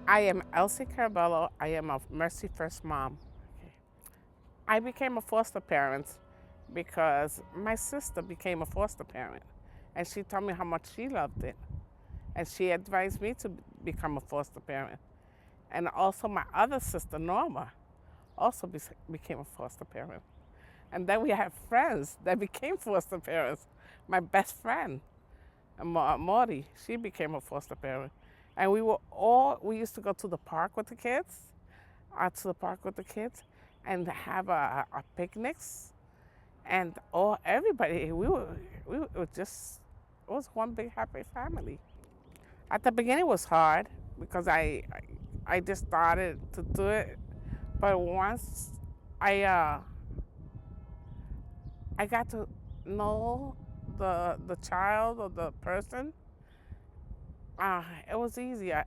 I am Elsie Carabello. I am a MercyFirst Mom. Okay. I became a foster parent because my sister became a foster parent, and she told me how much she loved it, and she advised me to become a foster parent. And also my other sister, Norma, also became a foster parent. And then we have friends that became foster parents. My best friend, Morty, she became a foster parent. And we used to go to the park with the kids, out to the park with the kids, and have a picnics. And everybody, we were just, it was one big happy family. At the beginning it was hard because I just started to do it. But once I, uh, I got to know the child or the person, it was easier.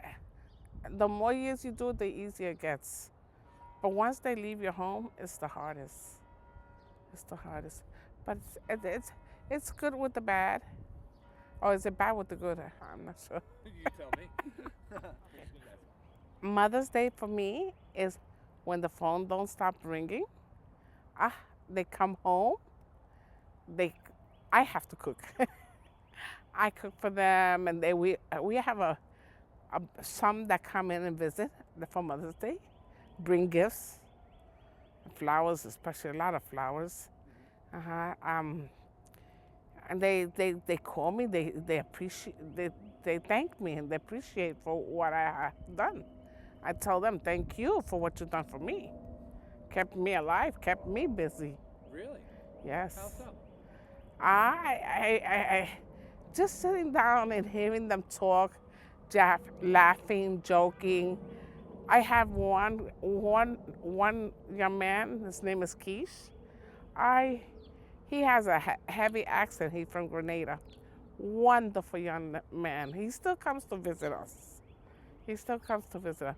The more years you do it, the easier it gets. But once they leave your home, it's the hardest. It's the hardest. But it's good with the bad. Or is it bad with the good? I'm not sure. You tell me. Mother's Day for me is when the phone don't stop ringing. Ah, they come home. They, I have to cook. I cook for them, and we have some that come in and visit for Mother's Day, bring gifts, flowers, especially a lot of flowers. Uh-huh. And they call me. They appreciate. They thank me and they appreciate for what I have done. I tell them thank you for what you've done for me. Kept me alive. Kept me busy. Really? Yes. How so? I just sitting down and hearing them talk, laughing, joking. I have one young man. His name is Keish. He has a heavy accent. He's from Grenada. Wonderful young man. He still comes to visit us. He still comes to visit us.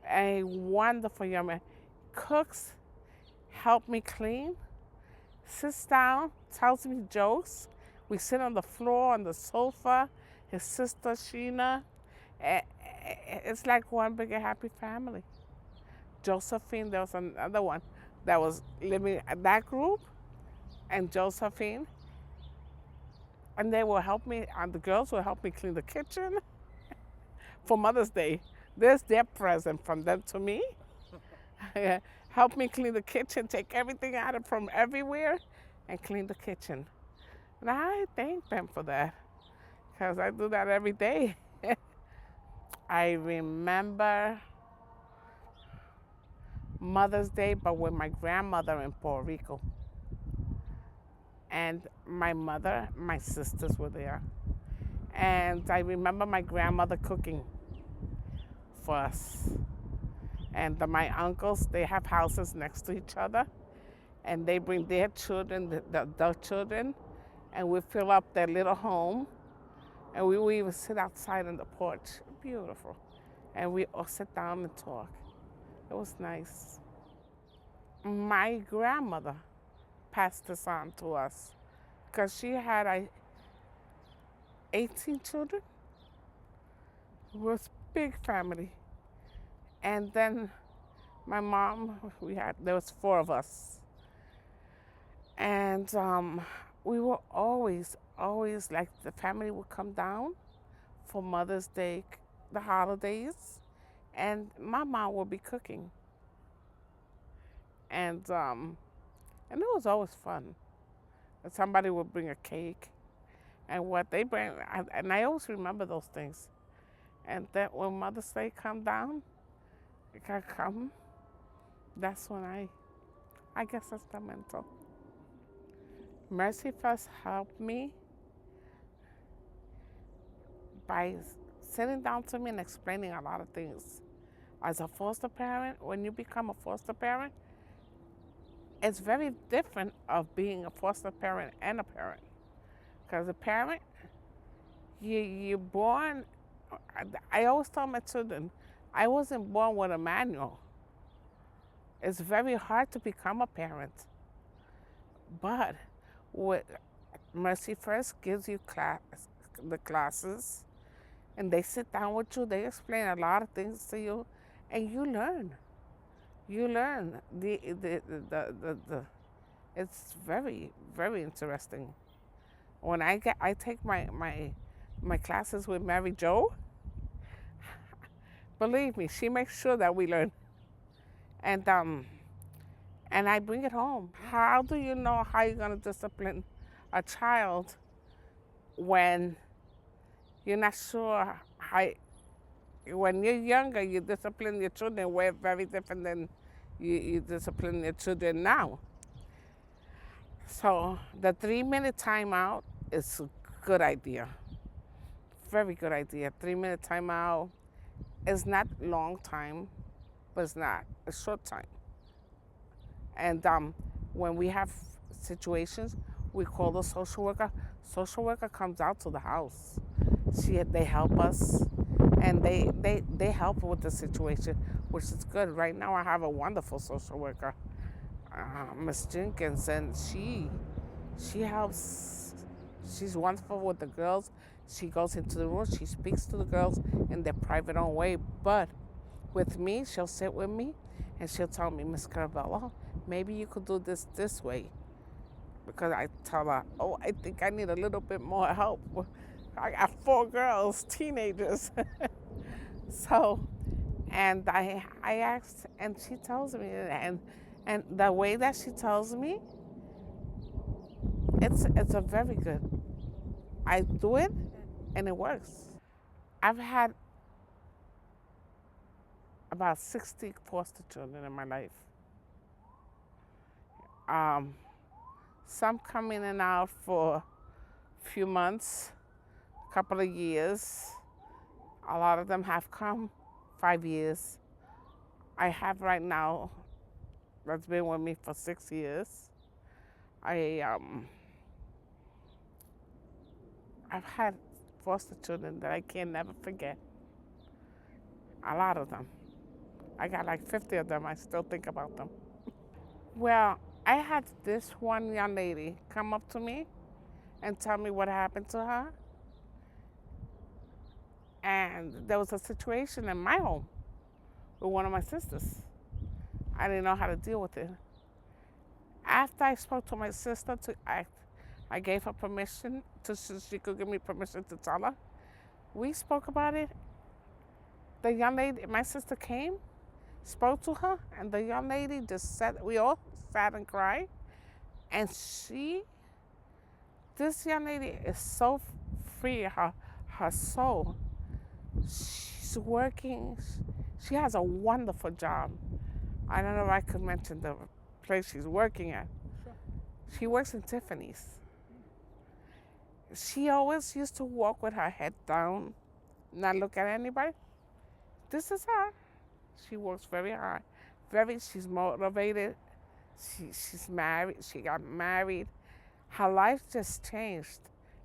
A wonderful young man. Cooks, help me clean, sits down, tells me jokes. We sit on the floor, on the sofa. His sister, Sheena. It's like one big happy family. Josephine, there was another one that was living at that group, and Josephine. And they will help me, and the girls will help me clean the kitchen for Mother's Day. There's their present from them to me. Help me clean the kitchen, take everything out of from everywhere, and clean the kitchen. And I thank them for that, because I do that every day. I remember Mother's Day, but with my grandmother in Puerto Rico. And my mother, my sisters were there. And I remember my grandmother cooking for us. And my uncles, they have houses next to each other, and they bring their children, the adult children, and we fill up their little home, and we will even sit outside on the porch. Beautiful. And we all sit down and talk. It was nice. My grandmother passed this on to us because she had 18 children. It was a big family. And then my mom, there was 4 of us. And we were always like the family would come down for Mother's Day, the holidays, and my mom would be cooking. And it was always fun. And somebody would bring a cake, and what they bring, and I always remember those things. And then when Mother's Day come down, it can come. That's when I guess that's the mental. MercyFirst helped me by sitting down to me and explaining a lot of things. As a foster parent, when you become a foster parent, it's very different of being a foster parent and a parent. Because a parent, you're born, I always tell my children, I wasn't born with a manual. It's very hard to become a parent. But what MercyFirst gives you the classes, And they sit down with you, they explain a lot of things to you, and you learn. You learn. It's very, very interesting. When I take my classes with Mary Jo, believe me, she makes sure that we learn. And I bring it home. How do you know how you're gonna discipline a child when you're not sure how? When you're younger, you discipline your children way very different than you discipline your children now. So the 3-minute timeout is a good idea. Very good idea. 3-minute timeout is not long time, but it's not a short time. And when we have situations, we call the social worker. Social worker comes out to the house. They help us, and they help with the situation, which is good. Right now, I have a wonderful social worker, Miss Jenkins, and she helps. She's wonderful with the girls. She goes into the room. She speaks to the girls in their private own way, but with me, she'll sit with me, and she'll tell me, Miss Carabello, maybe you could do this way. Because I tell her, oh, I think I need a little bit more help. I got 4 girls, teenagers. So, and I asked, and she tells me, and the way that she tells me, it's a very good. I do it, and it works. I've had about 60 foster children in my life. Some come in and out for a few months, a couple of years. A lot of them have come 5 years. I have right now that's been with me for 6 years. I've had foster children that I can never forget. A lot of them. I got like 50 of them. I still think about them. Well, I had this one young lady come up to me and tell me what happened to her. And there was a situation in my home with one of my sisters. I didn't know how to deal with it. After I spoke to my sister to act, I gave her permission so she could give me permission to tell her. We spoke about it. The young lady, my sister came, spoke to her, and the young lady just sat, we all sat and cried. And this young lady is so free, her soul. She's working, she has a wonderful job. I don't know if I could mention the place she's working at. Sure. She works in Tiffany's. She always used to walk with her head down, not look at anybody. This is her. She works very hard. She's motivated. She's married. She got married. Her life just changed.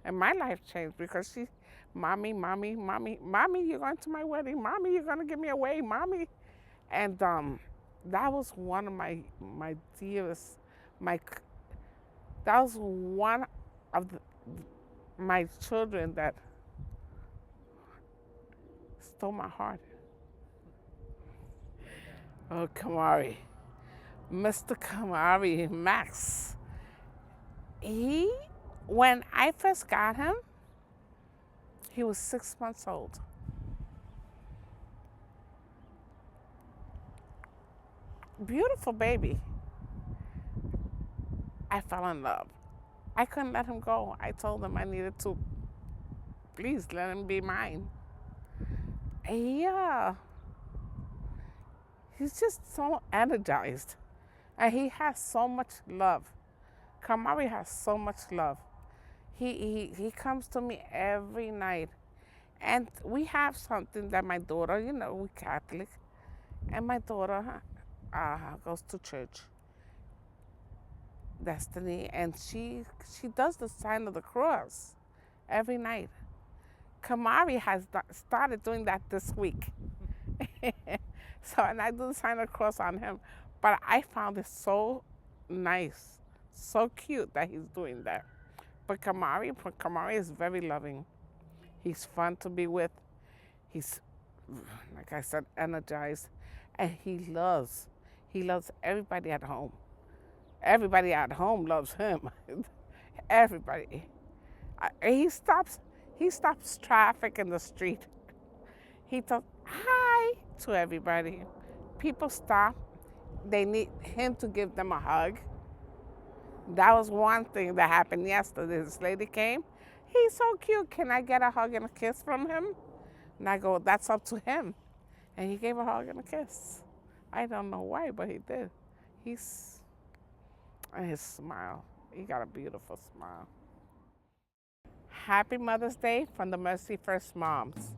And my life changed because she, mommy, you're going to my wedding. Mommy, you're going to give me away. Mommy. And that was one of my dearest, that was one of my children that stole my heart. Oh, Kamari. Mr. Kamari, Max. When I first got him, he was 6 months old. Beautiful baby. I fell in love. I couldn't let him go. I told him I needed to, please let him be mine. Yeah. He's just so energized. And he has so much love. Kamari has so much love. He comes to me every night. And we have something that my daughter, we're Catholic, and my daughter goes to church, Destiny, and she does the sign of the cross every night. Kamari has started doing that this week. So, and I do the sign of the cross on him. But I found it so nice, so cute that he's doing that. But Kamari is very loving. He's fun to be with. He's, like I said, energized, and he loves everybody at home. Everybody at home loves him. Everybody. He stops traffic in the street. He talks hi to everybody. People stop. They need him to give them a hug. That was one thing that happened yesterday. This lady came. He's so cute. Can I get a hug and a kiss from him? And I go, that's up to him. And he gave a hug and a kiss. I don't know why, but he did. And his smile. He got a beautiful smile. Happy Mother's Day from the MercyFirst Moms.